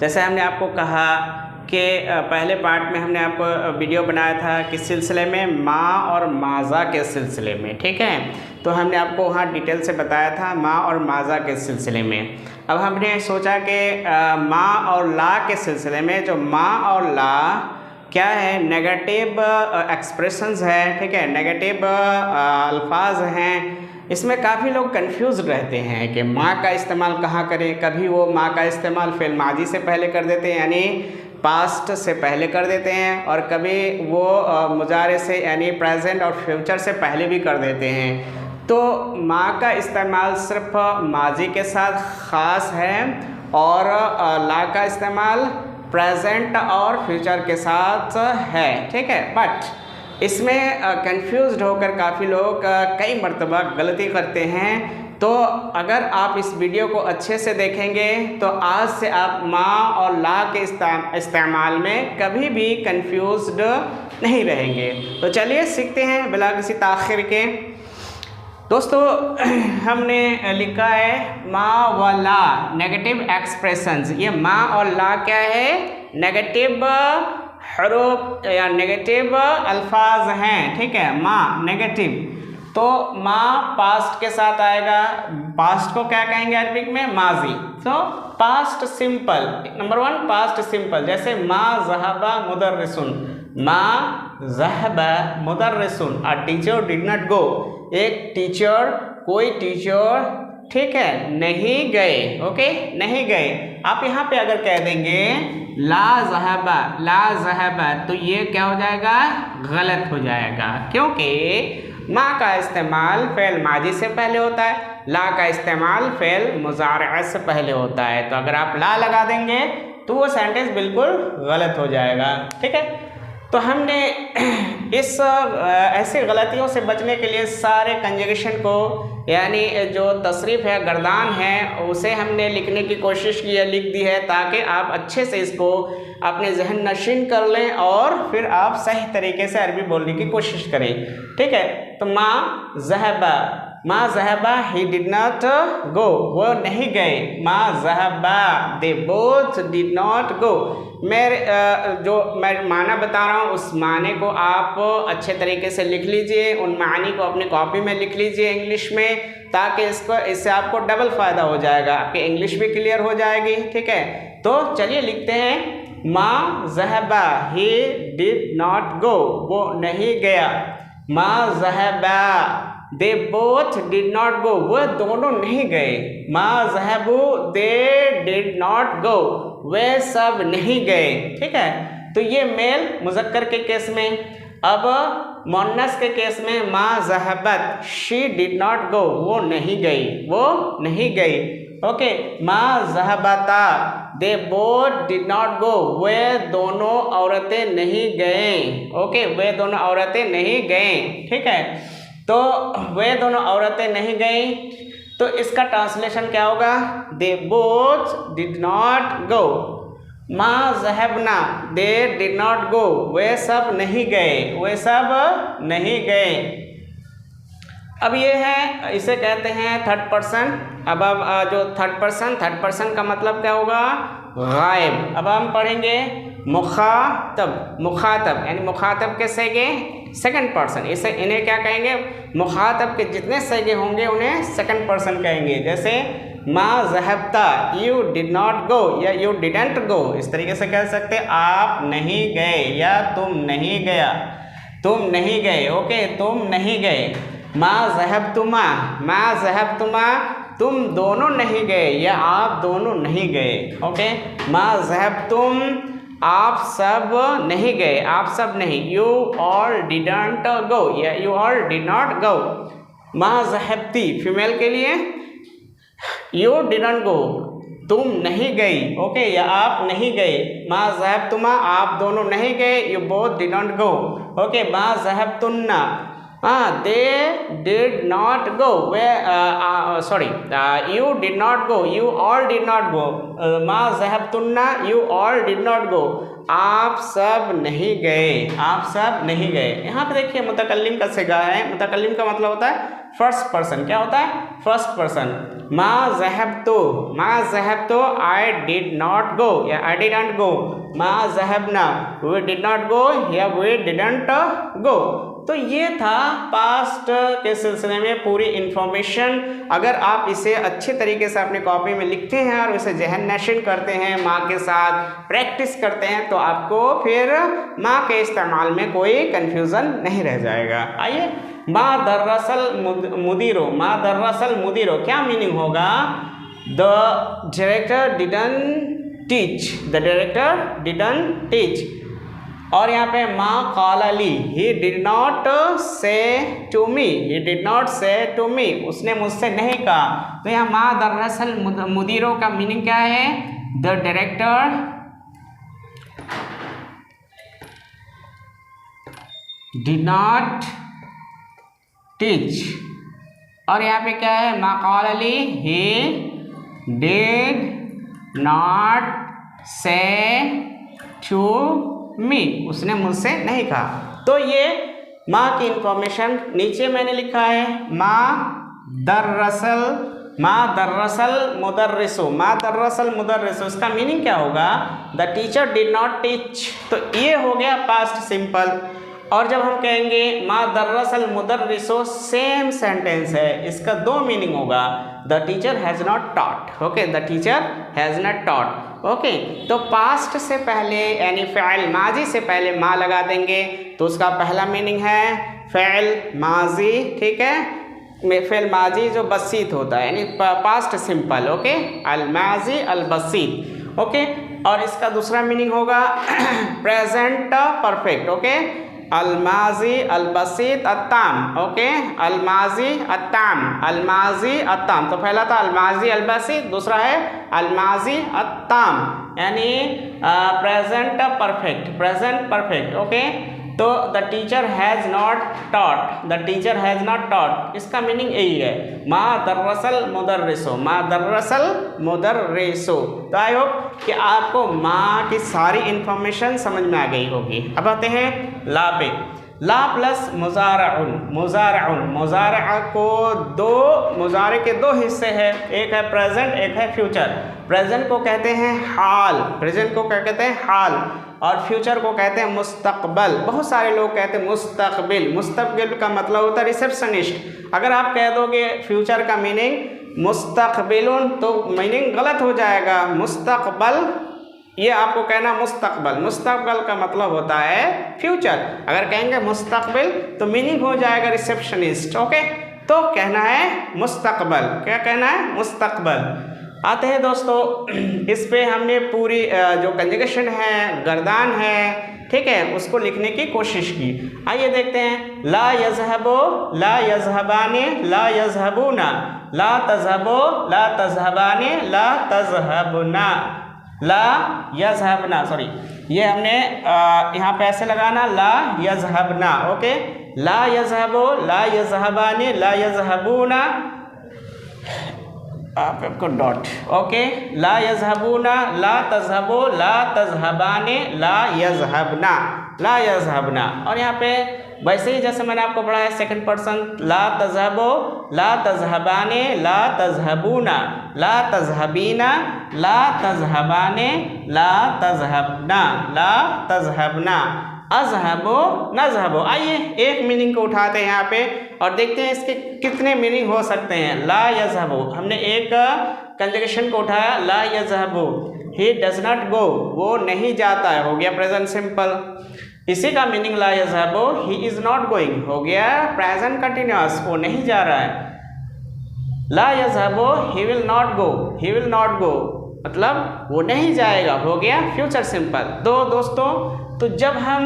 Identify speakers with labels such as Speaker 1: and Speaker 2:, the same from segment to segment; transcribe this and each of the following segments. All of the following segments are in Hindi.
Speaker 1: जैसे हमने आपको कहा कि पहले पार्ट में हमने आपको वीडियो बनाया था किस सिलसिले में, माँ और माज़ा के सिलसिले में, ठीक है। तो हमने आपको वहाँ डिटेल से बताया था माँ और माज़ा के सिलसिले में। अब हमने सोचा कि माँ और ला के सिलसिले में जो माँ और ला क्या है, नेगेटिव एक्सप्रेशंस है, ठीक है, नेगेटिव अल्फाज हैं। इसमें काफ़ी लोग कंफ्यूज रहते हैं कि माँ का इस्तेमाल कहाँ करें। कभी वो माँ का इस्तेमाल फ़िल माजी से पहले कर देते हैं, यानी पास्ट से पहले कर देते हैं, और कभी वो मुजारे से यानी प्रेजेंट और फ्यूचर से पहले भी कर देते हैं। तो माँ का इस्तेमाल सिर्फ माजी के साथ ख़ास है और ला का इस्तेमाल प्रेजेंट और फ्यूचर के साथ है, ठीक है। बट इसमें कंफ्यूज्ड होकर काफ़ी लोग कई मर्तबा गलती करते हैं। तो अगर आप इस वीडियो को अच्छे से देखेंगे तो आज से आप माँ और ला के इस्तेमाल में कभी भी कंफ्यूज्ड नहीं रहेंगे। तो चलिए सीखते हैं बिला किसी ताख़िर के। दोस्तों हमने लिखा है माँ व ला नेगेटिव एक्सप्रेशंस। ये माँ और ला क्या है, नेगेटिव हरूफ या नेगेटिव अल्फाज हैं, ठीक है। माँ नेगेटिव, तो माँ पास्ट के साथ आएगा। पास्ट को क्या कहेंगे अरबिक में, माजी। तो past simple, number one past simple, जैसे माँ ज़हबा मुदर्रिसुन, माँ ज़हबा मुदर्रिसुन, a teacher did not go, एक टीचर, कोई टीचर, ठीक है, नहीं गए, ओके, नहीं गए। आप यहाँ पे अगर कह देंगे ला ज़हबा, ला ज़हबा, तो ये क्या हो जाएगा, गलत हो जाएगा, क्योंकि माँ का इस्तेमाल फ़ेल माजी से पहले होता है, ला का इस्तेमाल फ़ेल मुज़ारिअ से पहले होता है। तो अगर आप ला लगा देंगे तो वो सेंटेंस बिल्कुल गलत हो जाएगा, ठीक है। तो हमने इस ऐसी गलतियों से बचने के लिए सारे कंजुगेशन को, यानी जो तसरीफ़ है, गर्दान है, उसे हमने लिखने की कोशिश की है, लिख दी है, ताकि आप अच्छे से इसको अपने जहन नशीन कर लें और फिर आप सही तरीके से अरबी बोलने की कोशिश करें, ठीक है। तो माँ ज़हबा, माँ ज़हबा ही डिड नॉट गो, वो नहीं गए। माँ ज़हबा they both did not go. जो मैं माना बता रहा हूँ उस माने को आप अच्छे तरीके से लिख लीजिए, उन मानी को अपनी कॉपी में लिख लीजिए इंग्लिश में, ताकि इससे आपको डबल फ़ायदा हो जाएगा, आपकी इंग्लिश भी क्लियर हो जाएगी, ठीक है। तो चलिए लिखते हैं माँ ज़हबा ही डिड नॉट गो, वो नहीं गया। माँ ज़हबा they both did not go, वो दोनों नहीं गए। माँ ज़हबू दे डिड नॉट गो, वे सब नहीं गए, ठीक है। तो ये मेल मुज़क्कर के केस में। अब मुअन्नस के केस में माँ ज़हबत शी डिड नॉट गो, वो नहीं गई, वो नहीं गई, ओके। माँ ज़हबता they both did not go, वे दोनों औरतें नहीं गए, ओके, वे दोनों औरतें नहीं गए, ठीक है। तो वे दोनों औरतें नहीं गई, तो इसका ट्रांसलेशन क्या होगा, दे बोथ डिड नॉट गो। माँ ज़हबना दे डिड नॉट गो, वे सब नहीं गए, वे सब नहीं गए। अब ये है, इसे कहते हैं थर्ड पर्सन। अब जो थर्ड पर्सन का मतलब क्या होगा, गायब। अब हम पढ़ेंगे मुखातब, मुखातब यानी मुखातब के सेगे सेकंड पर्सन, इसे इन्हें क्या कहेंगे, मुखातब के जितने सेगे होंगे उन्हें सेकंड पर्सन कहेंगे। जैसे माँ ज़हबता, यू डिड नॉट गो या यू डिडंट गो, इस तरीके से कह सकते आप नहीं गए या तुम नहीं गया, तुम नहीं गए, ओके, तुम नहीं गए। माँ ज़हबतुमा, माँ ज़हबतुमा, तुम दोनों नहीं गए या आप दोनों नहीं गए, ओके। माँ ज़हबतुम, आप सब नहीं गए, आप सब नहीं। यू ऑल डिडंट गो या यू ऑल डिड नॉट गो। माँ ज़हबती फीमेल के लिए, यू डिडंट गो, तुम नहीं गई, ओके, या आप नहीं गए। माँ ज़हबतुमा, आप दोनों नहीं गए, you both didn't go, okay. माँ ज़हबतुन्ना, they did not go. You did not go. You all did not go. मा ज़हबतुन्ना, you all did not go. आप सब नहीं गए, आप सब नहीं गए। यहाँ पे देखिए मुतकल्लिम का सिगा है। मुतकल्लिम का मतलब होता है फर्स्ट पर्सन। क्या होता है? First person. मा ज़हबतु, आई डिड नॉट गो या आई डिडंट गो। मा ज़हबना, वी डिड नॉट गो या वी डिडंट गो। तो ये था पास्ट के सिलसिले में पूरी इन्फॉर्मेशन। अगर आप इसे अच्छे तरीके से अपनी कॉपी में लिखते हैं और इसे जहन नशीन करते हैं, माँ के साथ प्रैक्टिस करते हैं, तो आपको फिर माँ के इस्तेमाल में कोई कन्फ्यूज़न नहीं रह जाएगा। आइए, मा दर्रसल मुदीरो, मा दर्रसल मुदीरो क्या मीनिंग होगा? The director didn't teach, the director didn't teach. और यहाँ पे माँ कालाली, he did not say to me, he did not say to me, उसने मुझसे नहीं कहा। तो यहाँ माँ दर्रसल मुदीरो का मीनिंग क्या है? The director did not teach. और यहाँ पे क्या है? माँ कालाली, he did not say to me, उसने मुझसे नहीं कहा। तो ये माँ की इंफॉर्मेशन नीचे मैंने लिखा है। माँ दर्रसल मुदर्रिसु, माँ दर्रसल मुदर्रिसु, इसका मीनिंग क्या होगा? The teacher did not teach. तो ये हो गया पास्ट सिंपल। और जब हम कहेंगे माँ दर्रसल मुदर्रिसु, सेम सेंटेंस है, इसका दो मीनिंग होगा। The teacher has not taught, okay, the teacher has not taught, okay. तो पास्ट से पहले यानी फ़िल माजी से पहले माँ लगा देंगे तो उसका पहला मीनिंग है फ़िल माजी, ठीक है। फ़िल माजी जो बसीत होता है यानी पास्ट सिंपल, ओके, अल माजी अल बसीत, ओके। और इसका दूसरा मीनिंग होगा प्रेजेंट परफेक्ट, ओके, अलमाजी अलबसीत अत्ताम, ओके, अलमाजी अत्ताम, अलमाजी अत्ताम। तो पहला था अलमाजी अलबसीत, दूसरा है अलमाजी अत्ताम यानी present perfect, present perfect, okay. तो the teacher has not taught, the teacher has not taught, इसका मीनिंग यही है। मा दर्रसल मुदर्रिसो, मा दर्रसल मुदर्रिसो। तो आई होप कि आपको माँ की सारी इन्फॉर्मेशन समझ में आ गई होगी। अब आते हैं ला पे। ला प्लस मुज़ारउन, मुज़ारउन, मुज़ारअ को मुज़ारे के दो हिस्से हैं, एक है प्रेजेंट, एक है फ्यूचर। प्रेजेंट को कहते हैं हाल, प्रेजेंट को क्या कहते हैं? हाल। और फ्यूचर को कहते हैं मुस्तकबल। बहुत सारे लोग कहते हैं मुस्तकबिल, मुस्तकबिल का मतलब होता है रिसेप्शनिस्ट। अगर आप कह दोगे फ्यूचर का मीनिंग मुस्तकबिलुन तो मीनिंग गलत हो जाएगा। मुस्तकबल ये आपको कहना मुस्तकबल, मुस्तकबल का मतलब होता है फ्यूचर। अगर कहेंगे मुस्तकबिल तो मीनिंग हो जाएगा रिसेप्शनिस्ट, ओके। तो कहना है मुस्तकबल, क्या कहना है? मुस्तकबल। आते हैं दोस्तों, इस पे हमने पूरी जो कंजुगेशन है, गर्दान है, ठीक है, उसको लिखने की कोशिश की। आइए देखते हैं। ला यज़हबो, ला यज़हबाने, ला यज़हबूना, ला तज़हबो, ला तज़हबाने, ला तज़हबुना, ला यज़हबना, सॉरी ये हमने यहाँ पे ऐसे लगाना, ला यज़हबना, ओके। ला यज़हबो, ला यज़हबाने, ला यज़हबूना, आपको डॉट, ओके। ला यज़हबूना, ला तज़हबो, ला तज़हबाने, ला यज़हबना, ला यज़हबना। और यहाँ पे वैसे ही जैसे मैंने आपको पढ़ाया सेकंड पर्सन, ला तज़हबो, ला तज़हबाने, ला तज़हबूना, ला तज़हबीना, ला तज़हबाने, ला तज़हबना, ला तज़हबना, अज़हबो नज़हबो। आइए एक मीनिंग को उठाते हैं यहाँ पे और देखते हैं इसके कितने मीनिंग हो सकते हैं। ला यज़हबो, हमने एक कंजुगेशन को उठाया, ला यज़हबो, ही डज नॉट गो, वो नहीं जाता है, हो गया प्रेजेंट सिंपल। इसी का मीनिंग ला यज़हबो, ही इज़ नॉट गोइंग, हो गया प्रेजेंट कंटिन्यूअस, वो नहीं जा रहा है। ला यज़हबो, he will not go, he will not go मतलब वो नहीं जाएगा, हो गया फ्यूचर सिंपल। तो दोस्तों, तो जब हम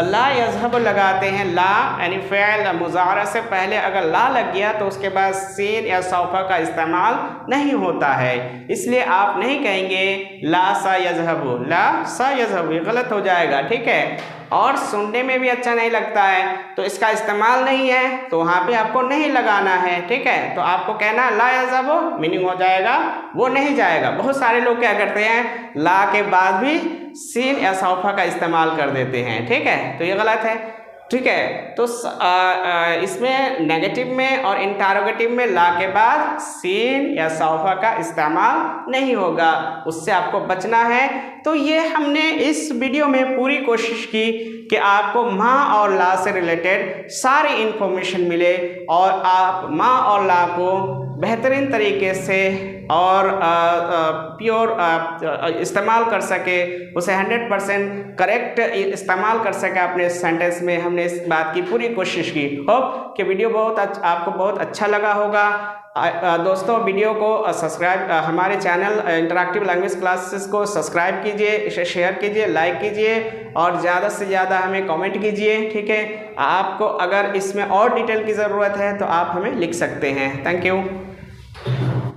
Speaker 1: ला यज़हब लगाते हैं, ला यानी फ़िल मुज़ारा से पहले अगर ला लग गया तो उसके बाद सीन या सौफा का इस्तेमाल नहीं होता है। इसलिए आप नहीं कहेंगे ला सा यज़हबु, ला सा यज़हबु, ये गलत हो जाएगा, ठीक है। और सुनने में भी अच्छा नहीं लगता है तो इसका इस्तेमाल नहीं है, तो वहाँ पे आपको नहीं लगाना है। ठीक है, तो आपको कहना ला यज़हबु, मीनिंग हो जाएगा वो नहीं जाएगा। बहुत सारे लोग क्या करते हैं, ला के बाद भी सीन या सौफा का इस्तेमाल कर देते हैं। ठीक है, तो ये गलत है। ठीक है, तो इसमें नेगेटिव में और इंटरोगेटिव में ला के बाद सीन या सौफा का इस्तेमाल नहीं होगा, उससे आपको बचना है। तो ये हमने इस वीडियो में पूरी कोशिश की कि आपको माँ और ला से रिलेटेड सारी इंफॉर्मेशन मिले और आप माँ और ला को बेहतरीन तरीके से और प्योर इस्तेमाल कर सके, उसे 100% करेक्ट इस्तेमाल कर सके अपने सेंटेंस में। हमने इस बात की पूरी कोशिश की। होप कि वीडियो आपको बहुत अच्छा लगा होगा। दोस्तों, वीडियो को सब्सक्राइब, हमारे चैनल इंटरैक्टिव लैंग्वेज क्लासेस को सब्सक्राइब कीजिए, इसे शेयर कीजिए, लाइक कीजिए और ज़्यादा से ज़्यादा हमें कमेंट कीजिए। ठीक है, आपको अगर इसमें और डिटेल की ज़रूरत है तो आप हमें लिख सकते हैं। Thank you.